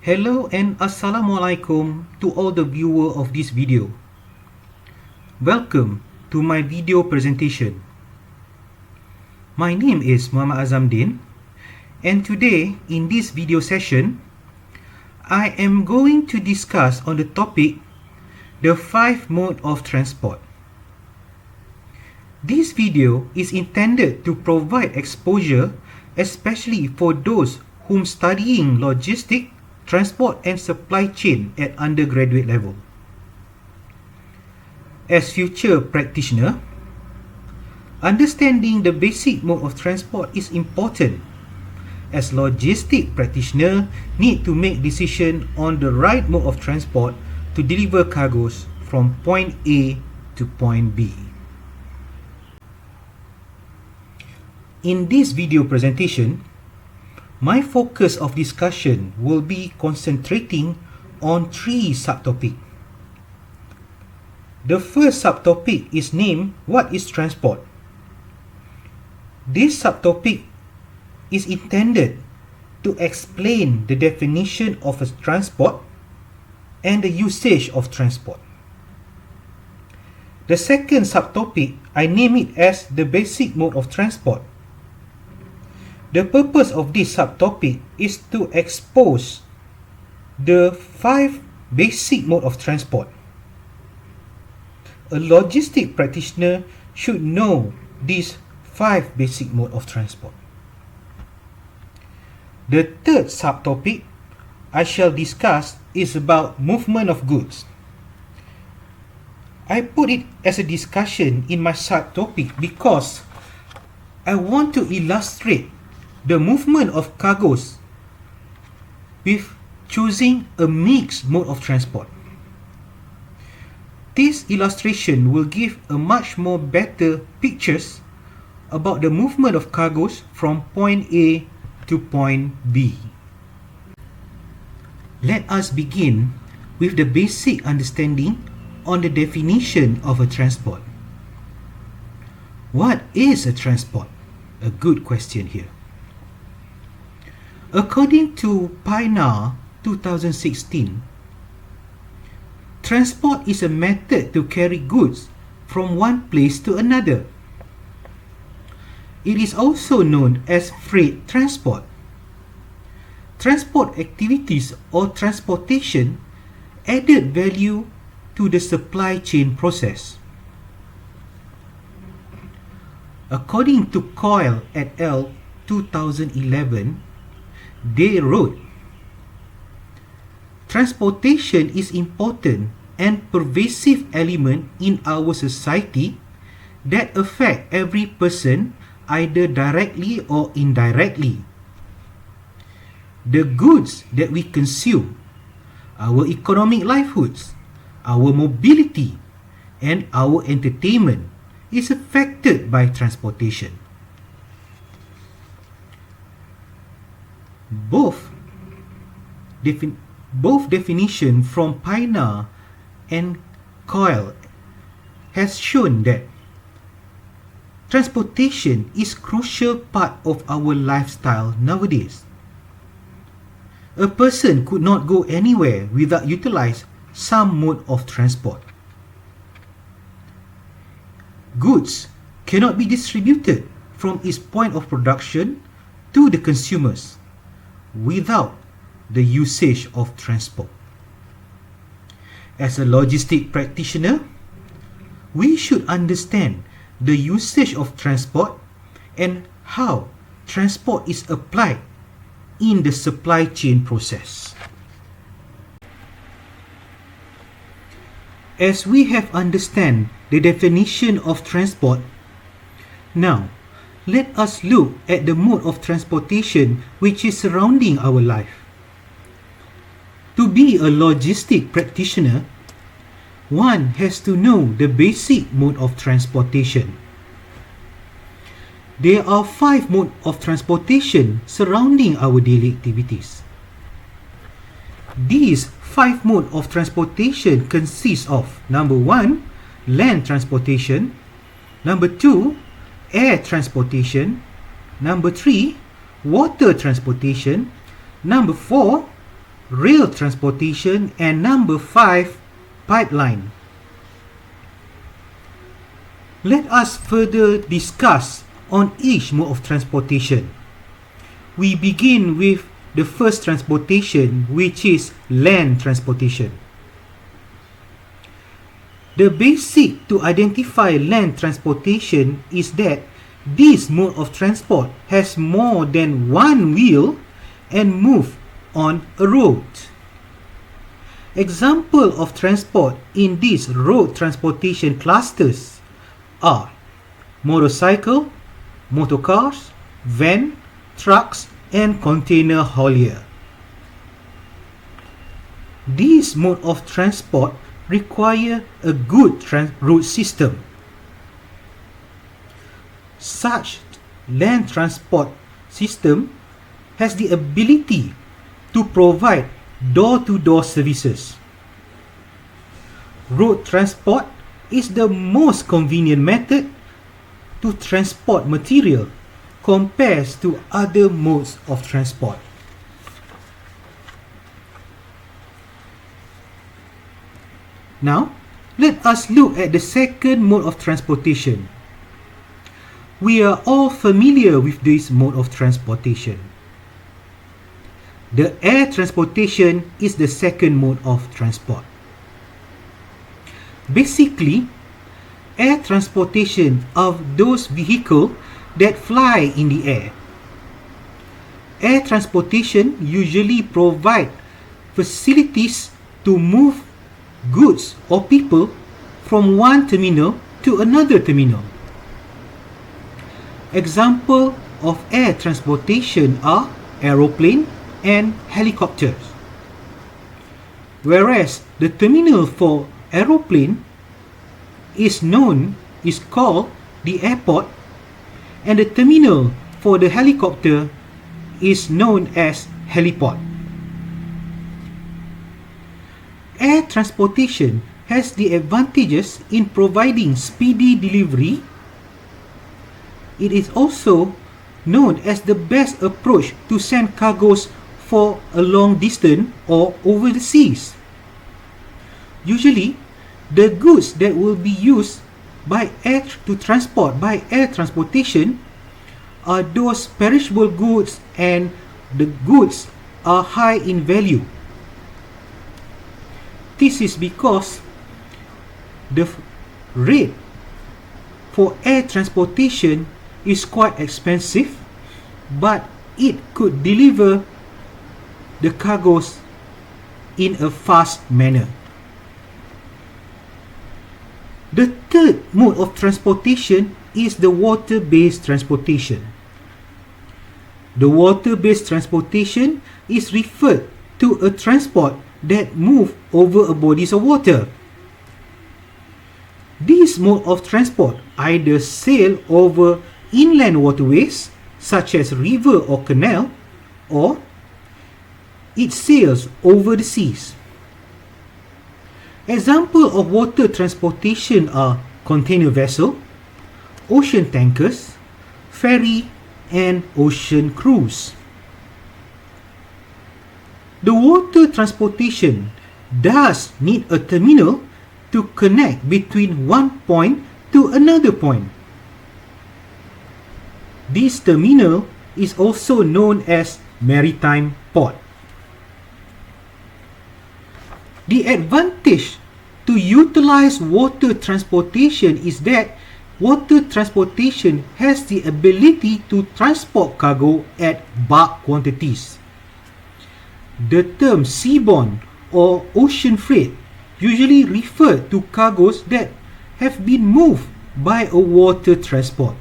Hello and Assalamualaikum to all the viewer of this video. Welcome to my video presentation. My name is Muhammad Azamdin, and today in this video session, I am going to discuss on the topic the 5 mode of transport. This video is intended to provide exposure especially for those whom studying logistics, transport and supply chain at undergraduate level. As future practitioner, understanding the basic mode of transport is important, as logistic practitioner need to make decision on the right mode of transport to deliver cargoes from point A to point B. In this video presentation, my focus of discussion will be concentrating on 3 subtopics. The first subtopic is named What is Transport? This subtopic is intended to explain the definition of a transport and the usage of transport. The second subtopic, I name it as the basic mode of transport. The purpose of this subtopic is to expose the 5 basic mode of transport. A logistic practitioner should know these 5 basic mode of transport. The third subtopic I shall discuss is about movement of goods. I put it as a discussion in my subtopic because I want to illustrate the movement of cargoes with choosing a mixed mode of transport. This illustration will give a much more better pictures about the movement of cargoes from point A to point B. Let us begin with the basic understanding on the definition of a transport. What is a transport? A good question here. According to PINA 2016, transport is a method to carry goods from one place to another. It is also known as freight transport. Transport activities or transportation added value to the supply chain process. According to Coyle et al. 2011, they wrote, transportation is important and pervasive element in our society that affect every person either directly or indirectly. The goods that we consume, our economic livelihoods, our mobility, and our entertainment is affected by transportation. Both definition from PINA and Coyle has shown that transportation is crucial part of our lifestyle nowadays. A person could not go anywhere without utilize some mode of transport. Goods cannot be distributed from its point of production to the consumers without the usage of transport. As a logistic practitioner, we should understand the usage of transport and how transport is applied in the supply chain process. As we have understand the definition of transport, now let us look at the mode of transportation which is surrounding our life. To be a logistic practitioner, one has to know the basic mode of transportation. There are 5 modes of transportation surrounding our daily activities. These 5 modes of transportation consist of number 1, land transportation, number 2, air transportation, number 3, water transportation, number 4, rail transportation, and number 5, pipeline. Let us further discuss on each mode of transportation. We begin with the first transportation, which is land transportation. The basic to identify land transportation is that this mode of transport has more than one wheel and move on a road. Example of transport in these road transportation clusters are motorcycle, motorcars, van, trucks, and container haulier. This mode of transport require a good road system. Such land transport system has the ability to provide door-to-door services. Road transport is the most convenient method to transport material compared to other modes of transport. Now, let us look at the second mode of transportation. We are all familiar with this mode of transportation. The air transportation is the second mode of transport. Basically, air transportation of those vehicles that fly in the air. Air transportation usually provide facilities to move goods or people from one terminal to another terminal. Example of air transportation are aeroplane and helicopters. Whereas the terminal for aeroplane is called the airport, and the terminal for the helicopter is known as heliport. Air transportation has the advantages in providing speedy delivery. It is also known as the best approach to send cargoes for a long distance or over the seas. Usually, the goods that will be used by air transportation are those perishable goods, and the goods are high in value. This is because the rate for air transportation is quite expensive, but it could deliver the cargoes in a fast manner. The third mode of transportation is the water-based transportation. The water-based transportation is referred to a transport that moves over a bodies of water. This mode of transport either sail over inland waterways such as river or canal, or it sails over the seas. Examples of water transportation are container vessel, ocean tankers, ferry, and ocean cruise. The water transportation does need a terminal to connect between one point to another point. This terminal is also known as maritime port. The advantage to utilize water transportation is that water transportation has the ability to transport cargo at bulk quantities. The term seaborne or ocean freight usually refer to cargoes that have been moved by a water transport.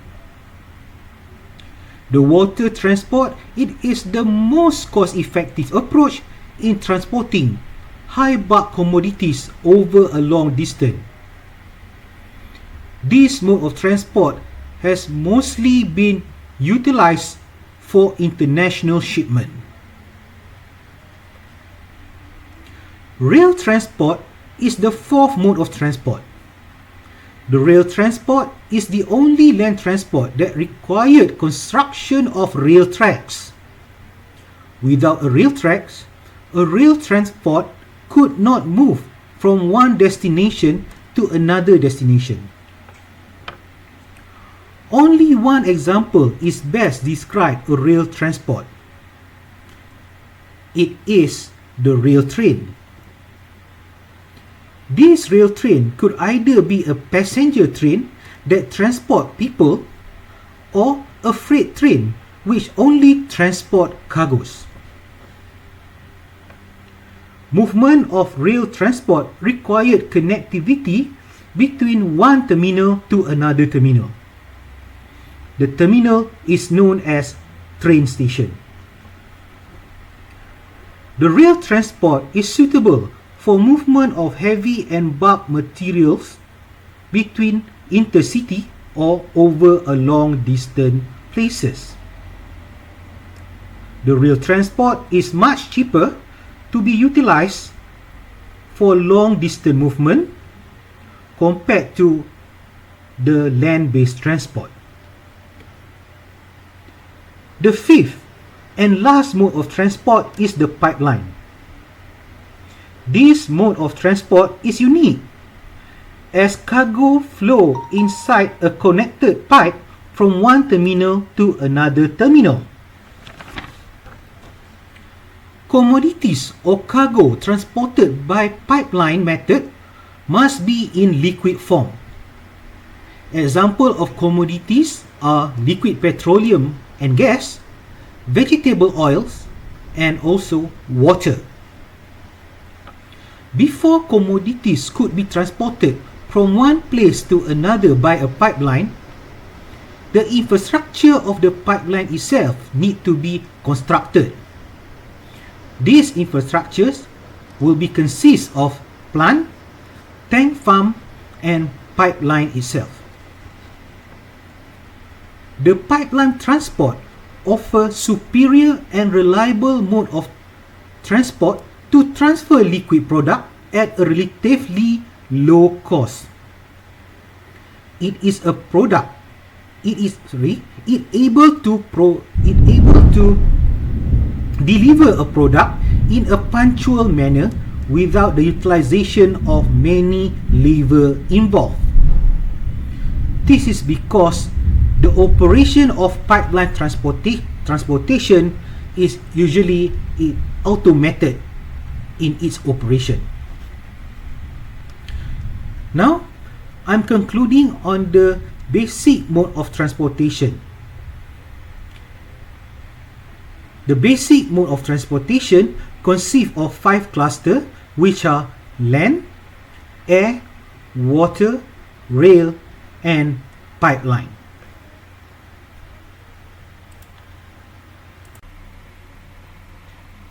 The water transport, it is the most cost-effective approach in transporting high bulk commodities over a long distance. This mode of transport has mostly been utilized for international shipment. Rail transport is the fourth mode of transport. The rail transport is the only land transport that required construction of rail tracks. Without a rail tracks, a rail transport could not move from one destination to another destination. Only one example is best describe a rail transport. It is the rail train. This rail train could either be a passenger train that transport people or a freight train which only transport cargoes. Movement of rail transport required connectivity between one terminal to another terminal. The terminal is known as train station. The rail transport is suitable for movement of heavy and bulk materials between intercity or over a long distance places. The rail transport is much cheaper to be utilized for long distance movement compared to the land-based transport. The fifth and last mode of transport is the pipeline. This mode of transport is unique as cargo flow inside a connected pipe from one terminal to another terminal. Commodities or cargo transported by pipeline method must be in liquid form. Example of commodities are liquid petroleum and gas, vegetable oils, and also water. Before commodities could be transported from one place to another by a pipeline, the infrastructure of the pipeline itself need to be constructed. These infrastructures will be consist of plant, tank farm, and pipeline itself. The pipeline transport offers superior and reliable mode of transport to transfer liquid product at a relatively low cost. It is a product. It able to deliver a product in a punctual manner without the utilization of many labor involved. This is because the operation of pipeline transportation is usually automated in its operation. Now, I'm concluding on the basic mode of transportation. The basic mode of transportation consists of 5 clusters, which are land, air, water, rail, and pipeline.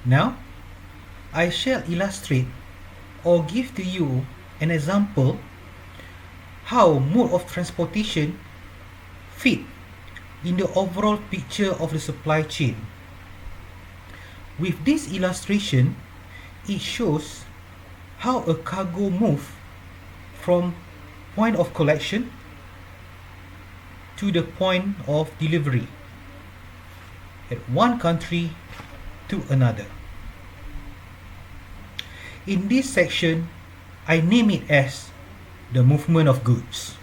Now, I shall illustrate or give to you an example how mode of transportation fit in the overall picture of the supply chain. With this illustration, it shows how a cargo moves from point of collection to the point of delivery at one country to another. In this section, I name it as the movement of goods.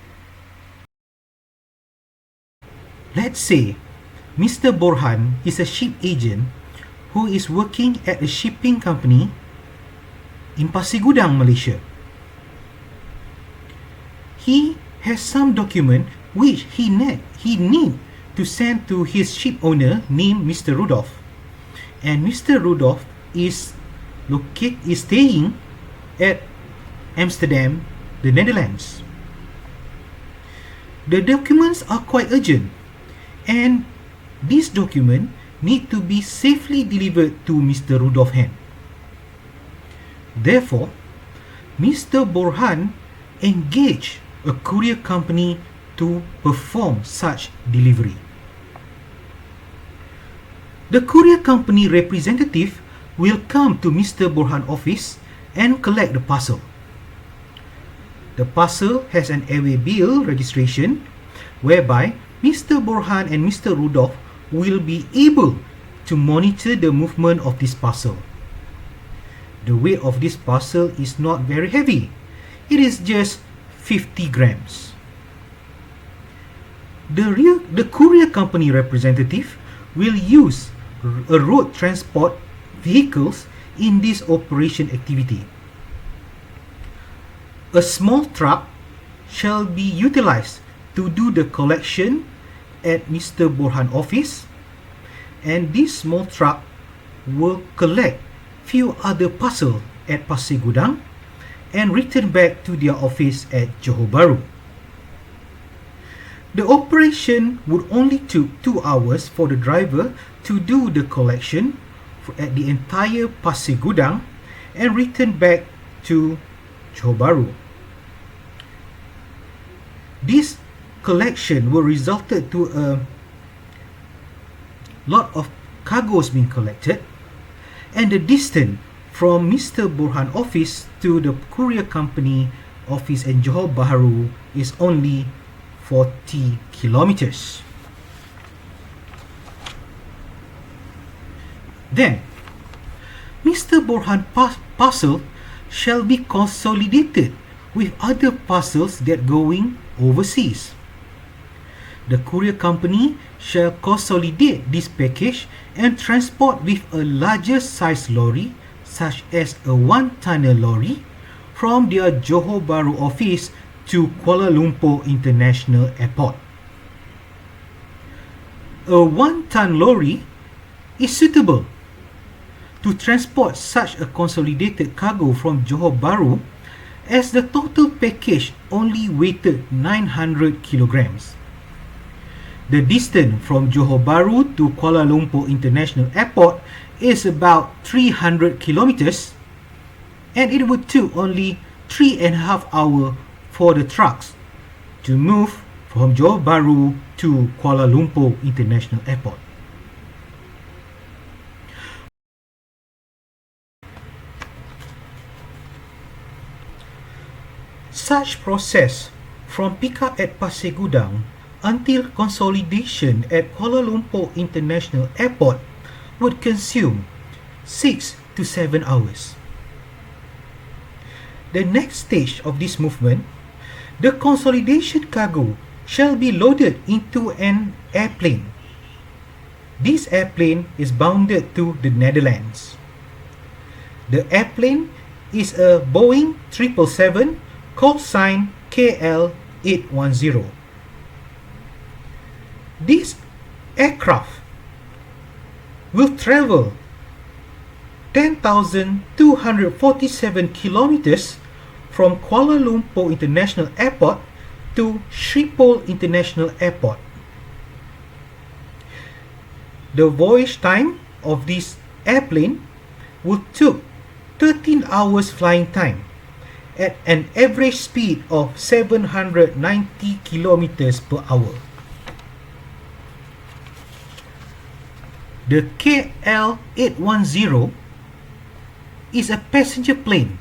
Let's say Mr. Borhan is a ship agent who is working at a shipping company in Pasir Gudang, Malaysia. He has some document which he need to send to his ship owner named Mr. Rudolph, and Mr. Rudolph is staying at Amsterdam, the Netherlands. The documents are quite urgent, and this document need to be safely delivered to Mr. Rudolph's hand. Therefore, Mr. Borhan engaged a courier company to perform such delivery. The courier company representative will come to Mr. Borhan's office and collect the parcel. The parcel has an airway bill registration whereby Mr. Borhan and Mr. Rudolph will be able to monitor the movement of this parcel. The weight of this parcel is not very heavy. It is just 50 grams. The courier company representative will use a road transport vehicles in this operation activity. A small truck shall be utilized to do the collection at Mr. Borhan office, and this small truck will collect few other parcel at Pasir Gudang and return back to their office at Johor Bahru. The operation would only take 2 hours for the driver to do the collection at the entire Pasir Gudang and return back to Johor Bahru. This collection will result to a lot of cargoes being collected, and the distance from Mr. Borhan office to the courier company office in Johor Bahru is only 40 kilometers. Then, Mr. Borhan parcel shall be consolidated with other parcels that going overseas. The courier company shall consolidate this package and transport with a larger size lorry, such as a 1-tonner lorry, from their Johor Bahru office to Kuala Lumpur International Airport. A 1-ton lorry is suitable to transport such a consolidated cargo from Johor Bahru, as the total package only weighted 900 kilograms. The distance from Johor Bahru to Kuala Lumpur International Airport is about 300 kilometers, and it would take only 3.5 hours for the trucks to move from Johor Bahru to Kuala Lumpur International Airport. Such process from pickup at Pasir Gudang until consolidation at Kuala Lumpur International Airport would consume 6 to 7 hours. The next stage of this movement, the consolidation cargo shall be loaded into an airplane. This airplane is bounded to the Netherlands. The airplane is a Boeing 777 call sign KL810. This aircraft will travel 10,247 kilometers from Kuala Lumpur International Airport to Schiphol International Airport. The voyage time of this airplane will take 13 hours flying time at an average speed of 790 kilometers per hour. The KL810 is a passenger plane,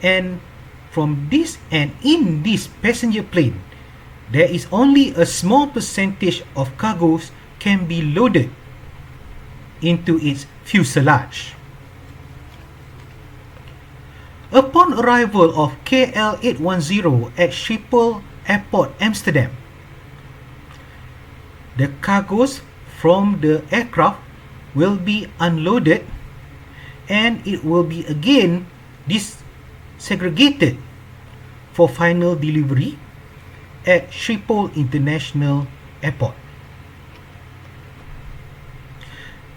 and in this passenger plane, there is only a small percentage of cargoes can be loaded into its fuselage. Upon arrival of KL810 at Schiphol Airport, Amsterdam, the cargoes from the aircraft will be unloaded, and it will be again segregated for final delivery at Schiphol International Airport.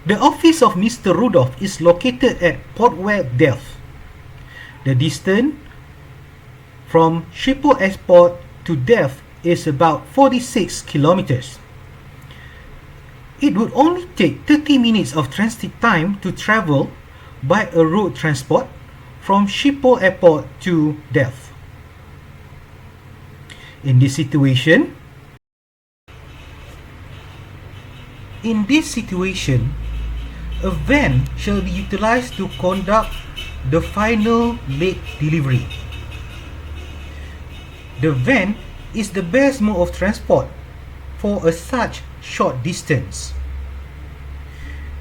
The office of Mr. Rudolph is located at Portwell, Delft. The distance from Schiphol Airport to Delft is about 46 kilometers. It would only take 30 minutes of transit time to travel by a road transport from Schiphol Airport to Delft. In this situation, a van shall be utilized to conduct the final leg delivery. The van is the best mode of transport for such short distance.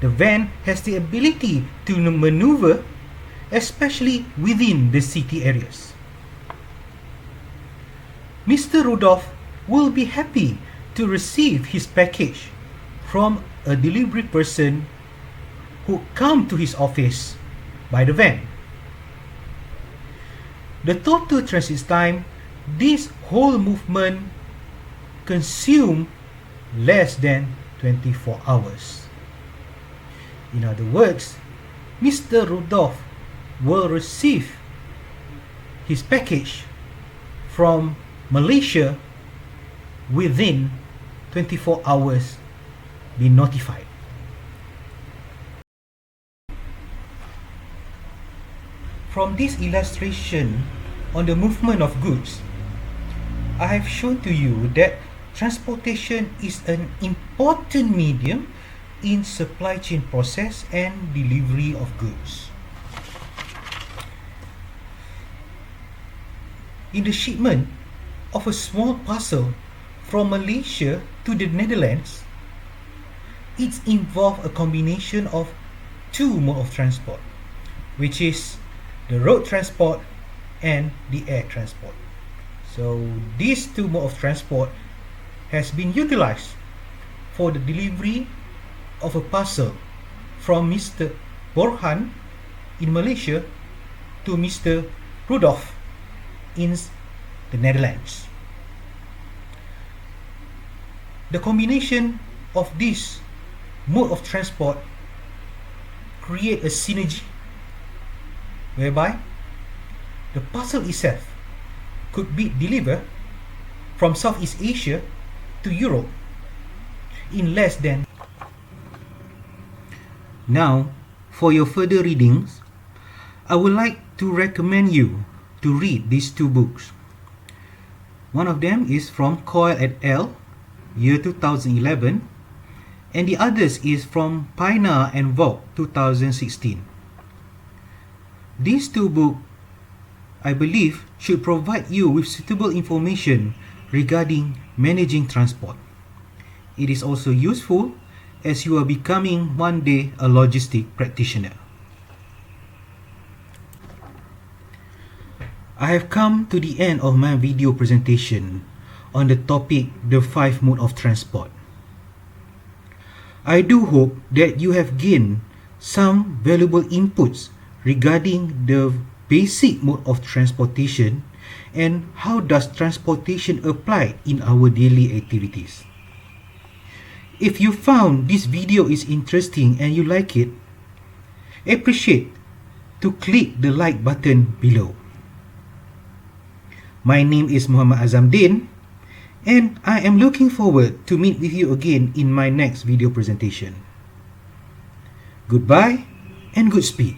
The van has the ability to maneuver, especially within the city areas. Mr. Rudolph will be happy to receive his package from a delivery person who come to his office by the van. The total transit time, this whole movement consume less than 24 hours. In other words, Mr. Rudolph will receive his package from Malaysia within 24 hours be notified. From this illustration on the movement of goods, I have shown to you that transportation is an important medium in supply chain process and delivery of goods. In the shipment of a small parcel from Malaysia to the Netherlands, it involves a combination of two modes of transport, which is the road transport and the air transport. So these two modes of transport has been utilized for the delivery of a parcel from Mr. Borhan in Malaysia to Mr. Rudolph in the Netherlands. The combination of this mode of transport create a synergy whereby the parcel itself could be delivered from Southeast Asia to Europe in less than. Now, for your further readings, I would like to recommend you to read these two books. One of them is from Coyle et al., year 2011, and the others is from Pina and Vogt, 2016. These two books, I believe, should provide you with suitable information regarding managing transport. It is also useful as you are becoming one day a logistic practitioner. I have come to the end of my video presentation on the topic the 5 mode of transport. I do hope that you have gained some valuable inputs regarding the basic mode of transportation and how does transportation apply in our daily activities. If you found this video is interesting and you like it, appreciate to click the like button below. My name is Muhammad Azamdin, and I am looking forward to meet with you again in my next video presentation. Goodbye and good speed.